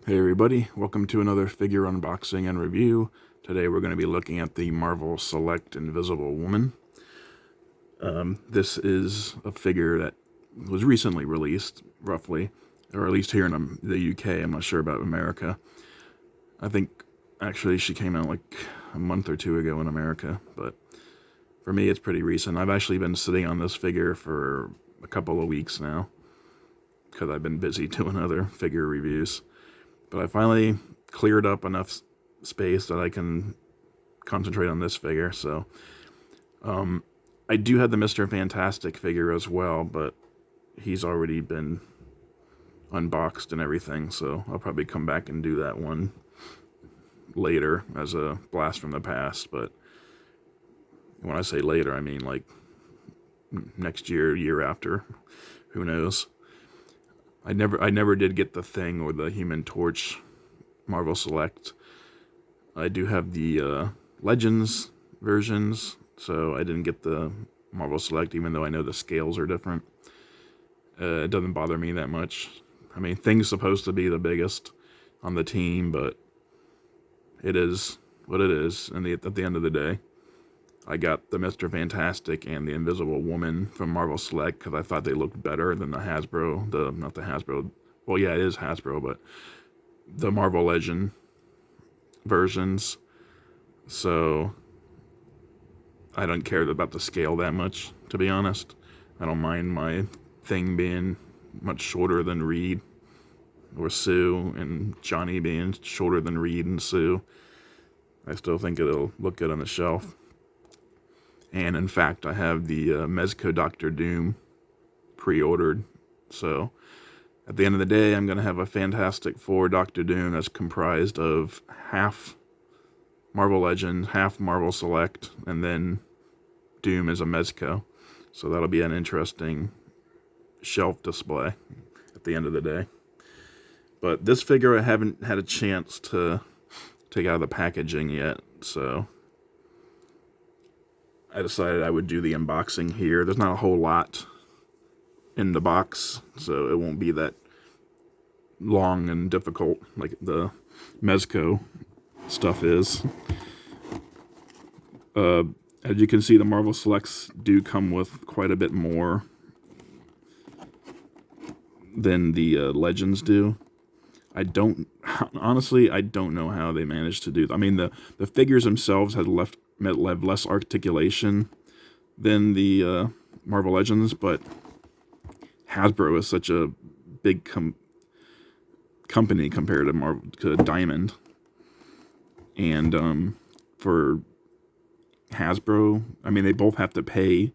Hey everybody, welcome to another figure unboxing and review. Today we're going to be looking at the Marvel Select Invisible Woman. This is a figure that was recently released, roughly, or at least here in the UK. I'm not sure about America. I think actually she came out like a month or two ago in America, but for me it's pretty recent. I've actually been sitting on this figure for a couple of weeks now because I've been busy doing other figure reviews. But I finally cleared up enough space that I can concentrate on this figure. So I do have the Mr. Fantastic figure as well, but he's already been unboxed and everything, so I'll probably come back and do that one later as a blast from the past. But when I say later, I mean like next year, year after, who knows. I never did get the Thing or the Human Torch Marvel Select. I do have the Legends versions, so I didn't get the Marvel Select, even though I know the scales are different. It doesn't bother me that much. I mean, Thing's supposed to be the biggest on the team, but it is what it is. And at the end of the day, I got the Mr. Fantastic and the Invisible Woman from Marvel Select because I thought they looked better than the Hasbro. Not the Hasbro. Well, yeah, it is Hasbro, but the Marvel Legend versions. So I don't care about the scale that much, to be honest. I don't mind my Thing being much shorter than Reed or Sue, and Johnny being shorter than Reed and Sue. I still think it'll look good on the shelf. And in fact, I have the Mezco Doctor Doom pre-ordered. So at the end of the day, I'm going to have a Fantastic Four Doctor Doom that's comprised of half Marvel Legends, half Marvel Select, and then Doom is a Mezco. So that'll be an interesting shelf display at the end of the day. But this figure I haven't had a chance to take out of the packaging yet, so I decided I would do the unboxing here. There's not a whole lot in the box, so it won't be that long and difficult like the Mezco stuff is. As you can see, the Marvel Selects do come with quite a bit more than the Legends do. Honestly, I don't know how they managed to do that. I mean, the figures themselves have less articulation than the Marvel Legends, but Hasbro is such a big company compared to Diamond. And for Hasbro, I mean, they both have to pay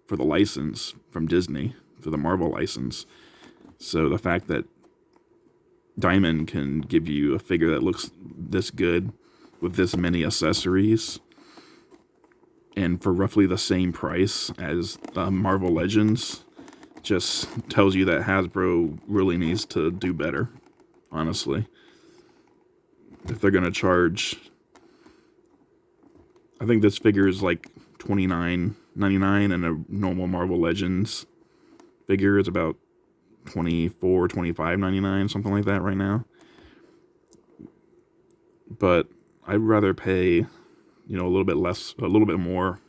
for the license from Disney, for the Marvel license. So the fact that Diamond can give you a figure that looks this good with this many accessories and for roughly the same price as Marvel Legends just tells you that Hasbro really needs to do better, honestly. If they're going to charge, I think this figure is like $29.99, and a normal Marvel Legends figure is about $24-25.99, something like that right now. But I'd rather pay, a little bit more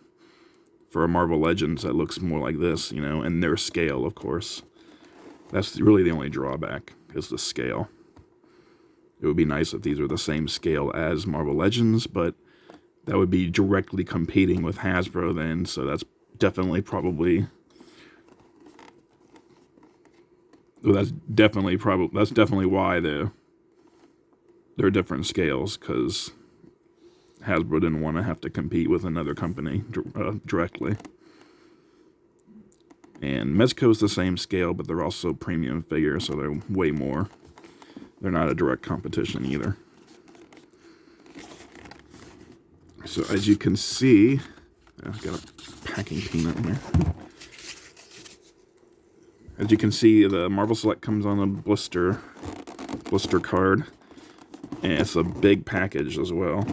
for a Marvel Legends that looks more like this, and their scale, of course. That's really the only drawback, is the scale. It would be nice if these were the same scale as Marvel Legends, but that would be directly competing with Hasbro then, so that's definitely why they're different scales, because Hasbro didn't want to have to compete with another company directly. And Mezco's the same scale, but they're also premium figures, so they're way more. They're not a direct competition either. So as you can see, I've got a packing peanut in there. As you can see, the Marvel Select comes on a blister card, and it's a big package as well.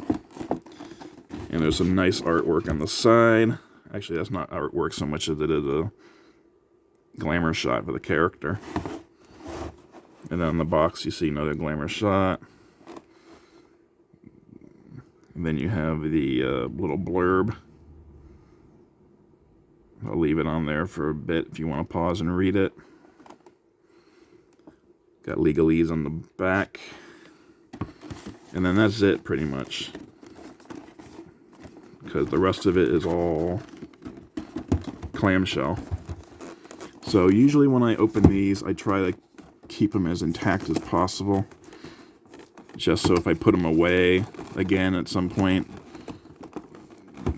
And there's some nice artwork on the side. Actually, that's not artwork so much as it is a glamour shot for the character. And then on the box you see another Glamour shot. And then you have the little blurb. I'll leave it on there for a bit if you want to pause and read it. Got legalese on the back. And then that's it pretty much. Because the rest of it is all clamshell. So usually when I open these, I try to keep them as intact as possible. Just so if I put them away again at some point,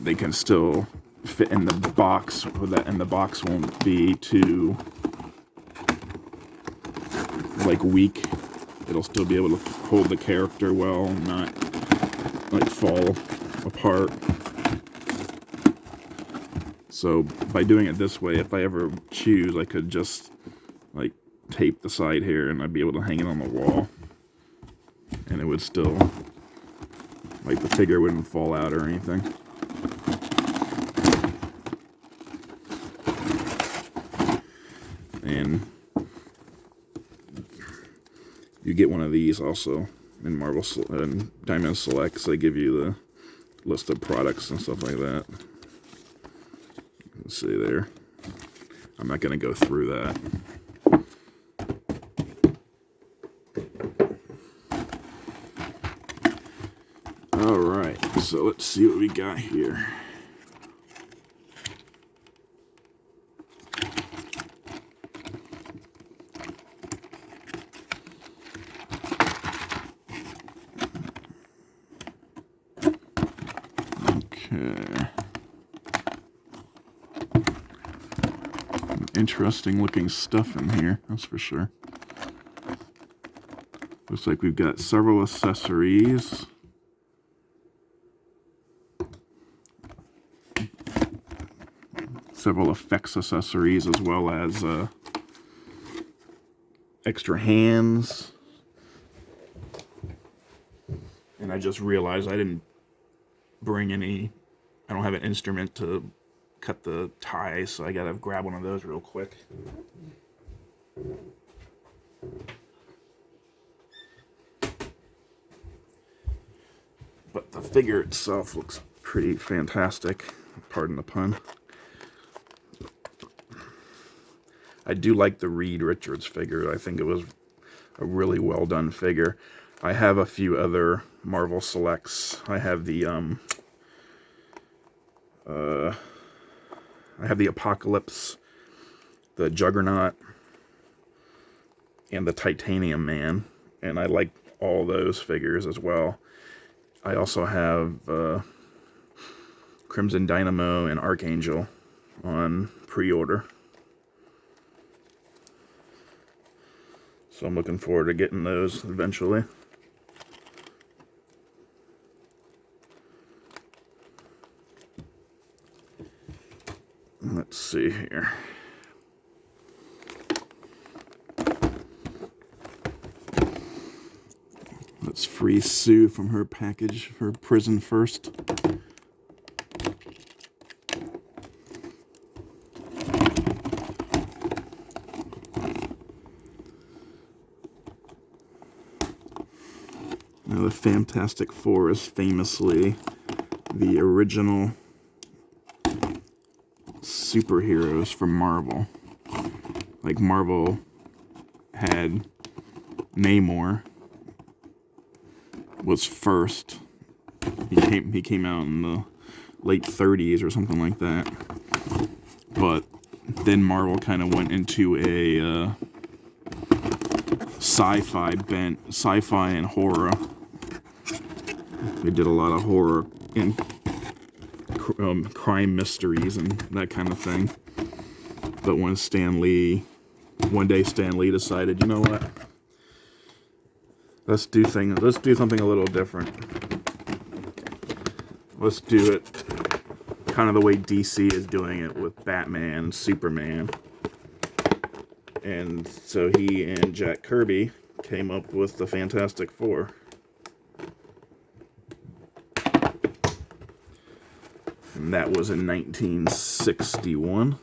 they can still fit in the box, and the box won't be too like weak. It'll still be able to hold the character well and not like fall apart. So by doing it this way, if I ever choose, I could just like tape the side here and I'd be able to hang it on the wall. And it would still, like the figure wouldn't fall out or anything. And you get one of these also in Marvel and Diamond Selects. They give you the list of products and stuff like that. Let's see there. I'm not going to go through that. Alright, so let's see what we got here. Okay. Interesting looking stuff in here, that's for sure. Looks like we've got several accessories. Several effects accessories, as well as extra hands. And I just realized I didn't bring any, I don't have an instrument to cut the ties, so I gotta grab one of those real quick. But the figure itself looks pretty fantastic, pardon the pun. I do like the Reed Richards figure. I think it was a really well done figure. I have a few other Marvel Selects. I have the Apocalypse, the Juggernaut, and the Titanium Man, and I like all those figures as well. I also have Crimson Dynamo and Archangel on pre-order. So I'm looking forward to getting those eventually. Let's see here. Let's free Sue from her package, her prison first. Now, the Fantastic Four is famously the original superheroes from Marvel. Like, Marvel had Namor was first. He came out in the late 30s or something like that. But then Marvel kind of went into a sci-fi bent, sci-fi and horror. They did a lot of horror and crime mysteries and that kind of thing. But when one day Stan Lee decided, you know what? Let's do something a little different. Let's do it kind of the way DC is doing it with Batman and Superman. And so he and Jack Kirby came up with the Fantastic Four. And that was in 1961.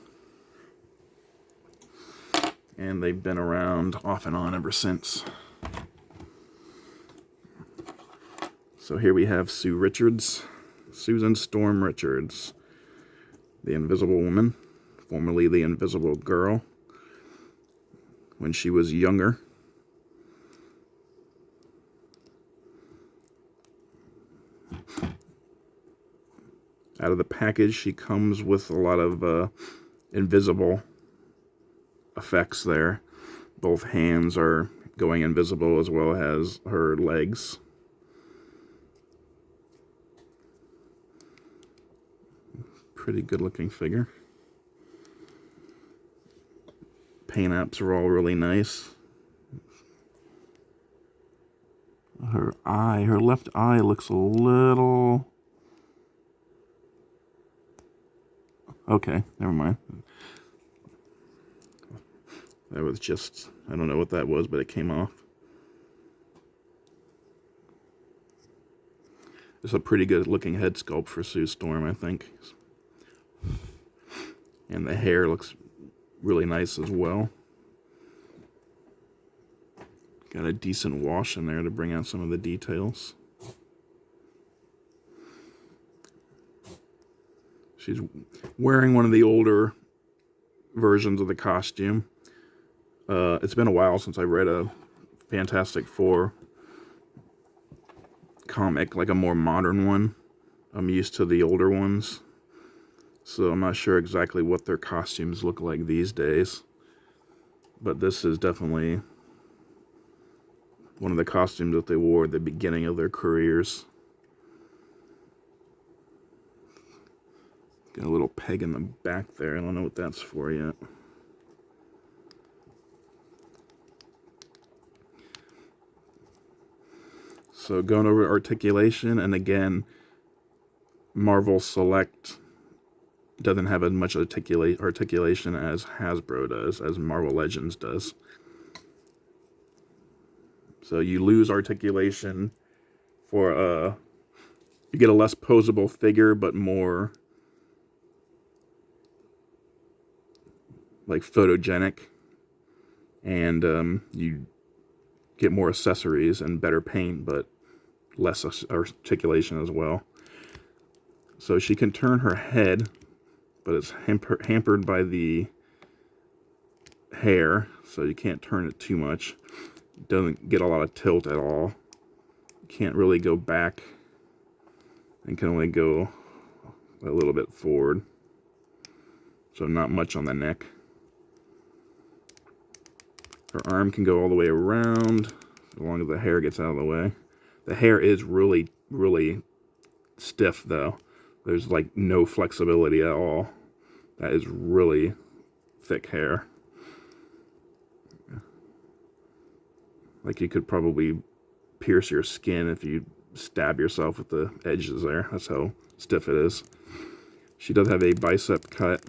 and they've been around off and on ever since. So here we have Sue Richards, Susan Storm Richards, the Invisible Woman, formerly the Invisible Girl, when she was younger. Out of the package, she comes with a lot of invisible effects there. Both hands are going invisible as well as her legs. Pretty good looking figure. Paint apps are all really nice. Her left eye looks a little... Okay, never mind. That was just, I don't know what that was, but it came off. It's a pretty good looking head sculpt for Sue Storm, I think. And the hair looks really nice as well. Got a decent wash in there to bring out some of the details. She's wearing one of the older versions of the costume. It's been a while since I read a Fantastic Four comic, like a more modern one. I'm used to the older ones, so I'm not sure exactly what their costumes look like these days. But this is definitely one of the costumes that they wore at the beginning of their careers. Got a little peg in the back there. I don't know what that's for yet. So going over articulation, and again, Marvel Select doesn't have as much articulation as Hasbro does, as Marvel Legends does. So you lose articulation for you get a less posable figure, but more like photogenic, and you get more accessories and better paint, but less articulation as well. So she can turn her head, but it's hampered by the hair, so you can't turn it too much. Doesn't get a lot of tilt at all. Can't really go back, and can only go a little bit forward. So not much on the neck. Her arm can go all the way around, as long as the hair gets out of the way. The hair is really, really stiff, though. There's like no flexibility at all. That is really thick hair. Like you could probably pierce your skin if you stab yourself with the edges there. That's how stiff it is. She does have a bicep cut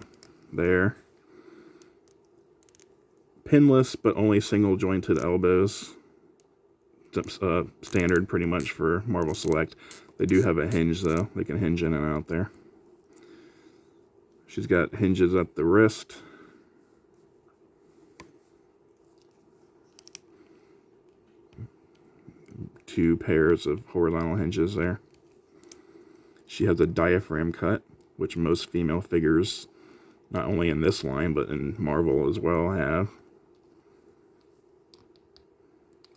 there. Pinless, but only single jointed elbows. Standard pretty much for Marvel Select. They do have a hinge though. They can hinge in and out there. She's got hinges at the wrist. Two pairs of horizontal hinges there. She has a diaphragm cut, which most female figures, not only in this line, but in Marvel as well, have.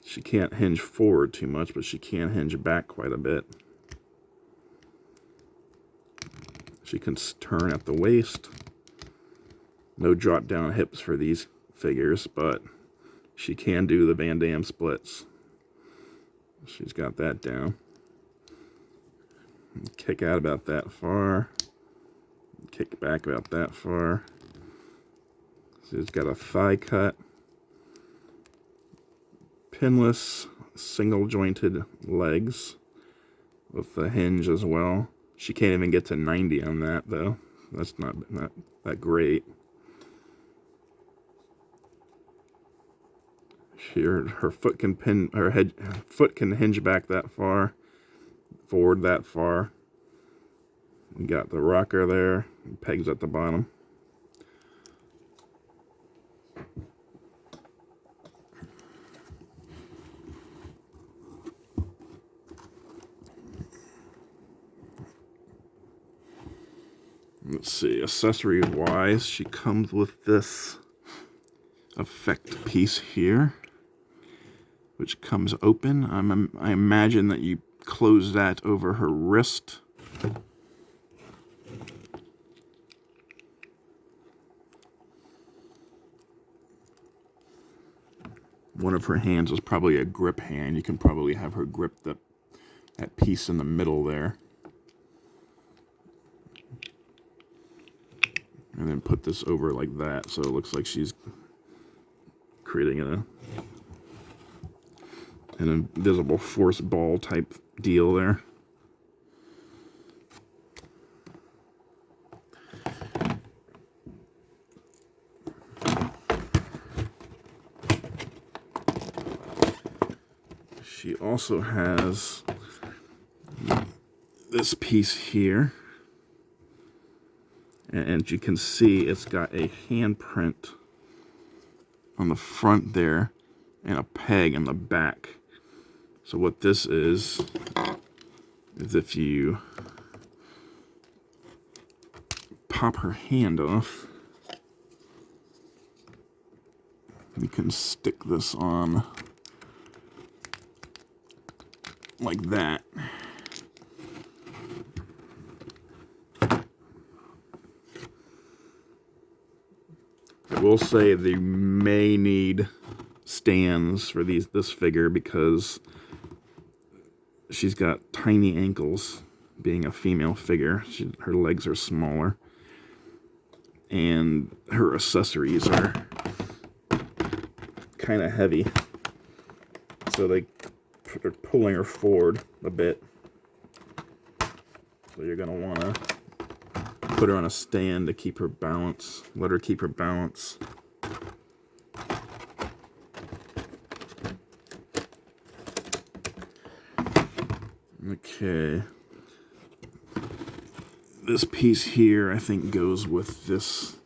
She can't hinge forward too much, but she can hinge back quite a bit. She can turn at the waist. No drop down hips for these figures, but she can do the Van Damme splits. She's got that down. Kick out about that far. Kick back about that far. She's got a thigh cut. Pinless, single jointed legs with the hinge as well. She can't even get to 90 on that though. That's not that great. Her foot can foot can hinge back that far, forward that far. You got the rocker there, pegs at the bottom. Let's see, accessory wise, she comes with this effect piece here, which comes open. I imagine that you close that over her wrist. One of her hands is probably a grip hand. You can probably have her grip that piece in the middle there. And then put this over like that, so it looks like she's creating an invisible force ball type deal there. She also has this piece here, and you can see it's got a handprint on the front there and a peg in the back. So what this is if you pop her hand off, you can stick this on like that. I will say they may need stands for this figure because she's got tiny ankles, being a female figure. Her legs are smaller, and her accessories are kind of heavy, so they're pulling her forward a bit. So you're gonna want to put her on a stand to keep her balance. Let her keep her balance. Okay. This piece here, I think, goes with this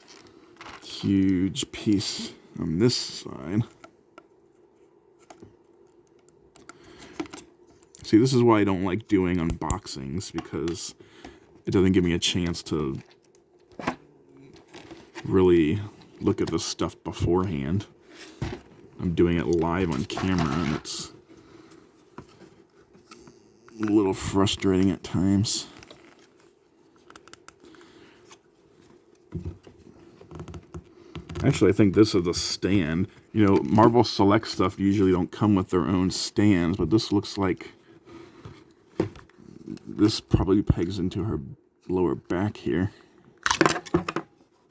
huge piece on this side. See, this is why I don't like doing unboxings, because it doesn't give me a chance to really look at this stuff beforehand. I'm doing it live on camera, and it's a little frustrating at times. Actually, I think this is the stand. You know, Marvel Select stuff usually don't come with their own stands, but this looks like this probably pegs into her lower back here.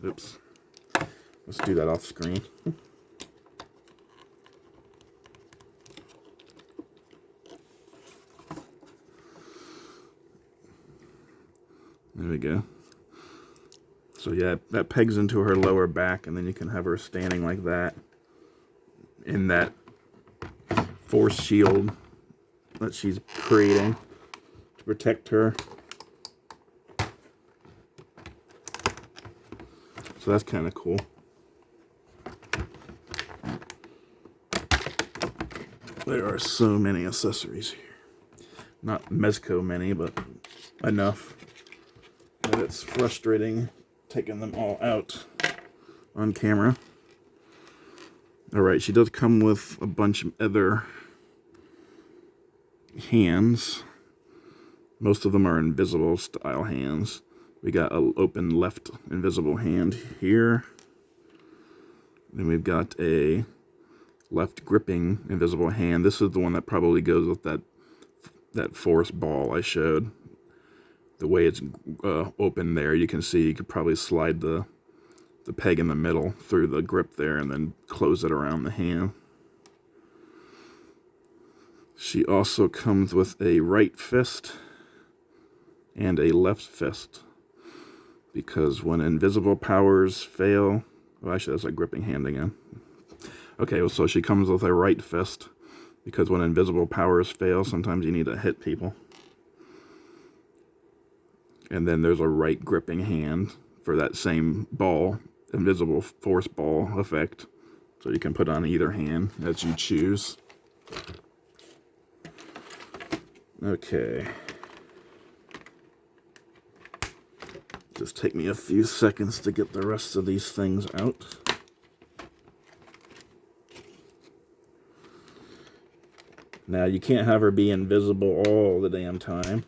Oops. Let's do that off screen. There we go. So yeah, that pegs into her lower back, and then you can have her standing like that in that force shield that she's creating to protect her. So that's kind of cool. There are so many accessories here. Not Mezco many, but enough that it's frustrating taking them all out on camera. Alright, she does come with a bunch of other hands. Most of them are invisible style hands. We got an open left invisible hand here. Then we've got a left gripping invisible hand. This is the one that probably goes with that force ball I showed. The way it's open there, you can see you could probably slide the peg in the middle through the grip there and then close it around the hand. She also comes with a right fist and a left fist, because when invisible powers fail, well, actually that's a gripping hand again. Okay, well, so she comes with a right fist because when invisible powers fail, sometimes you need to hit people. And then there's a right gripping hand for that same ball, invisible force ball effect. So you can put on either hand as you choose. Okay. Just take me a few seconds to get the rest of these things out. Now, you can't have her be invisible all the damn time.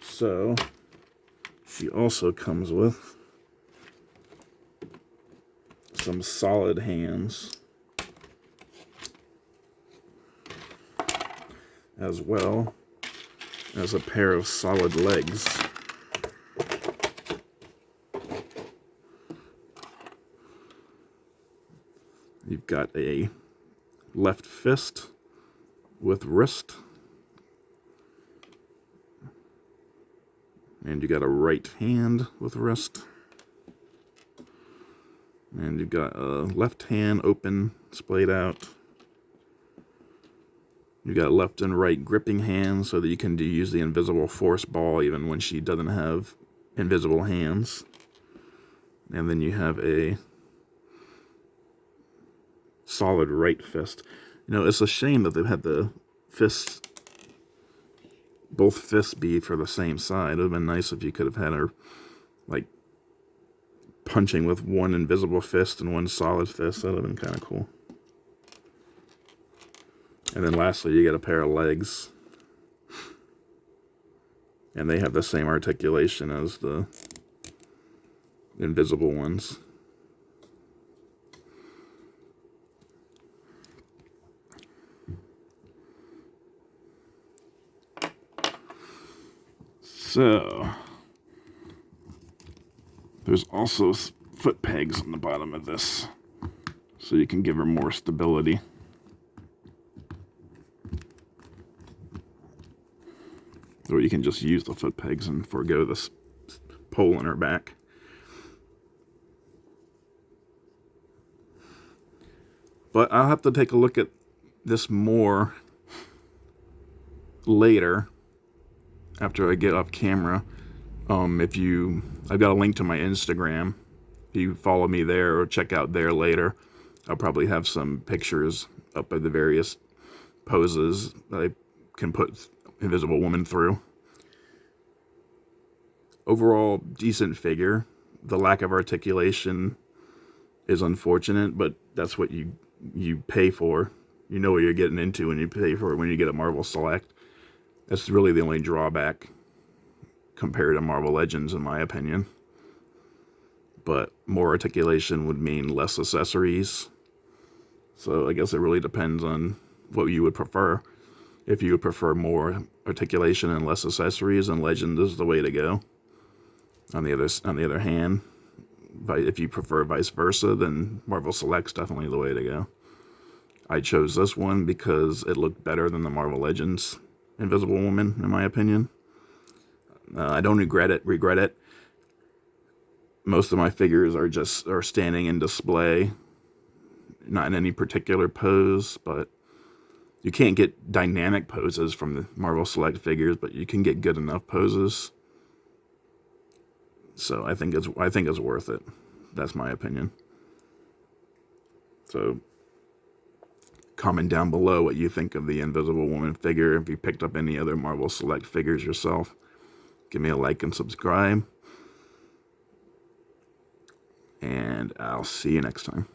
So, she also comes with some solid hands, as well as a pair of solid legs. You've got a left fist with wrist, and you got a right hand with wrist, and you've got a left hand open, splayed out. You got left and right gripping hands so that you can use the invisible force ball even when she doesn't have invisible hands. And then you have a solid right fist. You know, it's a shame that they've had the fists, both fists be for the same side. It would have been nice if you could have had her, like, punching with one invisible fist and one solid fist. That would have been kind of cool. And then lastly, you get a pair of legs. And they have the same articulation as the invisible ones. So, there's also foot pegs on the bottom of this, so you can give her more stability. Or you can just use the foot pegs and forego this pole in her back. But I'll have to take a look at this more later, after I get off camera. I've got a link to my Instagram. If you follow me there or check out there later, I'll probably have some pictures up of the various poses that I can put Invisible Woman through. Overall, decent figure. The lack of articulation is unfortunate, but that's what you pay for. You know what you're getting into when you pay for it when you get a Marvel Select. That's really the only drawback compared to Marvel Legends, in my opinion. But more articulation would mean less accessories. So I guess it really depends on what you would prefer. If you would prefer more articulation and less accessories, then Legend is the way to go. On the other hand, if you prefer vice versa, then Marvel Select's definitely the way to go. I chose this one because it looked better than the Marvel Legends Invisible Woman, in my opinion. I don't regret it. Most of my figures are standing in display, not in any particular pose, but you can't get dynamic poses from the Marvel Select figures, but you can get good enough poses. So I think it's worth it. That's my opinion. So comment down below what you think of the Invisible Woman figure. If you picked up any other Marvel Select figures yourself, give me a like and subscribe. And I'll see you next time.